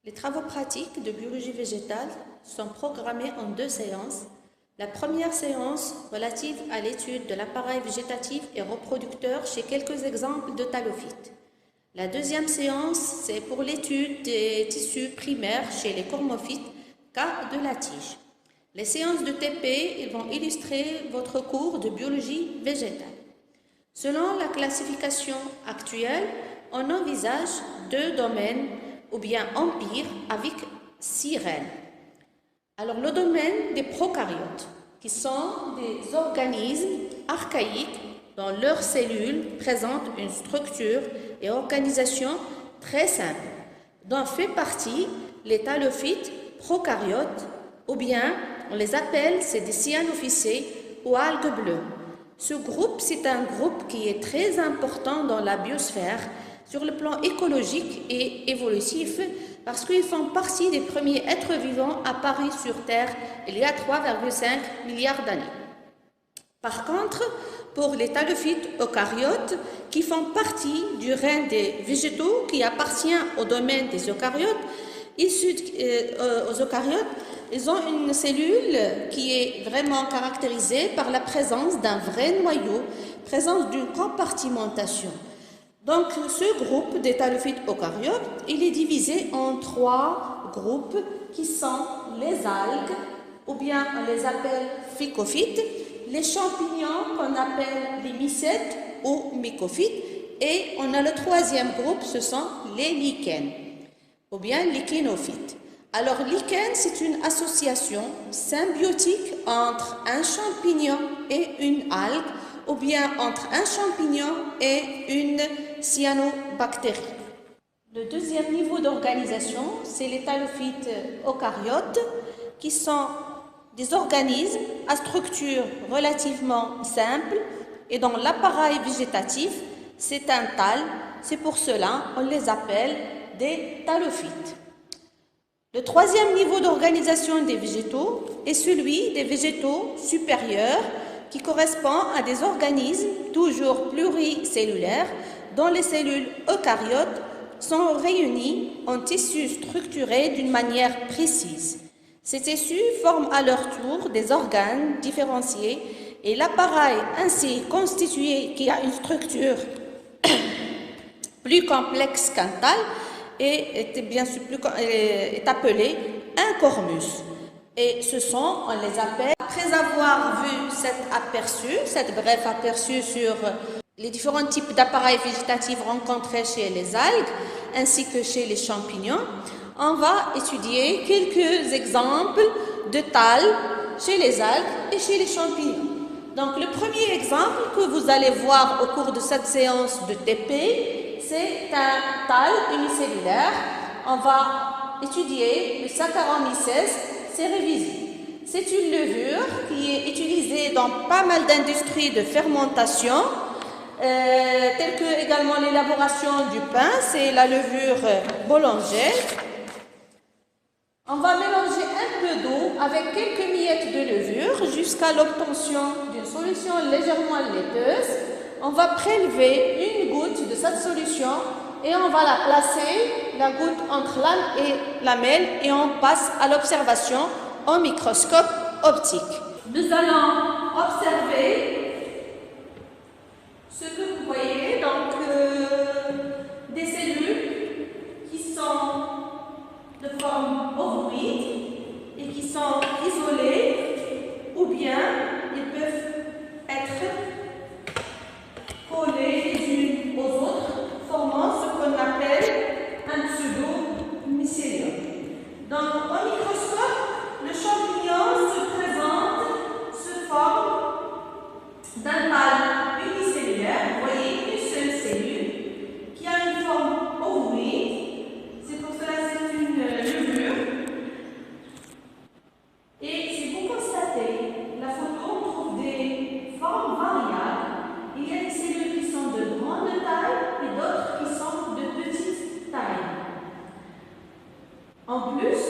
Les travaux pratiques de biologie végétale sont programmés en 2 séances. La première séance relative à l'étude de l'appareil végétatif et reproducteur chez quelques exemples de thalophytes. La deuxième séance, c'est pour l'étude des tissus primaires chez les cormophytes, cas de la tige. Les séances de TP vont illustrer votre cours de biologie végétale. Selon la classification actuelle, on envisage 2 domaines ou bien empires avec 6 reines. Alors le domaine des prokaryotes, qui sont des organismes archaïques dont leurs cellules présentent une structure et organisation très simple, dont fait partie les thalophytes prokaryotes, ou bien on les appelle, c'est des cyanophycées ou algues bleues. Ce groupe, c'est un groupe qui est très important dans la biosphère sur le plan écologique et évolutif parce qu'ils font partie des premiers êtres vivants apparus sur Terre il y a 3,5 milliards d'années. Par contre, pour les thalophytes eucaryotes qui font partie du règne des végétaux qui appartient au domaine des eucaryotes, aux eucaryotes, ils ont une cellule qui est vraiment caractérisée par la présence d'un vrai noyau, présence d'une compartimentation. Donc, ce groupe des thalophytes eucaryotes, il est divisé en 3 groupes qui sont les algues, ou bien on les appelle phycophytes, les champignons qu'on appelle les mycètes ou mycophytes, et on a le 3e groupe, ce sont les lichens, ou bien lichénophytes. Alors, lichen, c'est une association symbiotique entre un champignon et une algue, ou bien entre un champignon et une cyanobactérie. Le deuxième niveau d'organisation, c'est les thalophytes eucaryotes, qui sont des organismes à structure relativement simple, et dans l'appareil végétatif, c'est un thale, c'est pour cela on les appelle des thalophytes. Le 3e niveau d'organisation des végétaux est celui des végétaux supérieurs qui correspond à des organismes toujours pluricellulaires dont les cellules eucaryotes sont réunies en tissus structurés d'une manière précise. Ces tissus forment à leur tour des organes différenciés et l'appareil ainsi constitué qui a une structure plus complexe qu'un thale est appelé un cormus. Et on les appelle, après avoir vu cet bref aperçu sur les différents types d'appareils végétatifs rencontrés chez les algues ainsi que chez les champignons, on va étudier quelques exemples de thales chez les algues et chez les champignons. Donc le premier exemple que vous allez voir au cours de cette séance de TP, c'est un thale unicellulaire. On va étudier le Saccharomyces cerevisiae. C'est une levure qui est utilisée dans pas mal d'industries de fermentation, telles que également l'élaboration du pain, c'est la levure boulangère. On va mélanger un peu d'eau avec quelques miettes de levure jusqu'à l'obtention d'une solution légèrement laiteuse. On va prélever une goutte de cette solution et on va la placer, la goutte entre l'âme et lamelle, et on passe à l'observation au microscope optique. Nous allons observer ce que vous voyez, donc des cellules qui sont de forme ovoïde et qui sont isolées, ou bien ils peuvent être collées les unes aux autres, formant ce qu'on appelle un pseudo-mycélium. Donc, au microscope, le champignon se forme d'un thale unicellulaire. Vous voyez une seule cellule qui a une forme ovoïde. C'est pour cela que c'est une levure. Et si vous constatez la photo, on trouve des formes variables. Il y a des cellules qui sont de grande taille et d'autres qui sont de petite taille. En plus,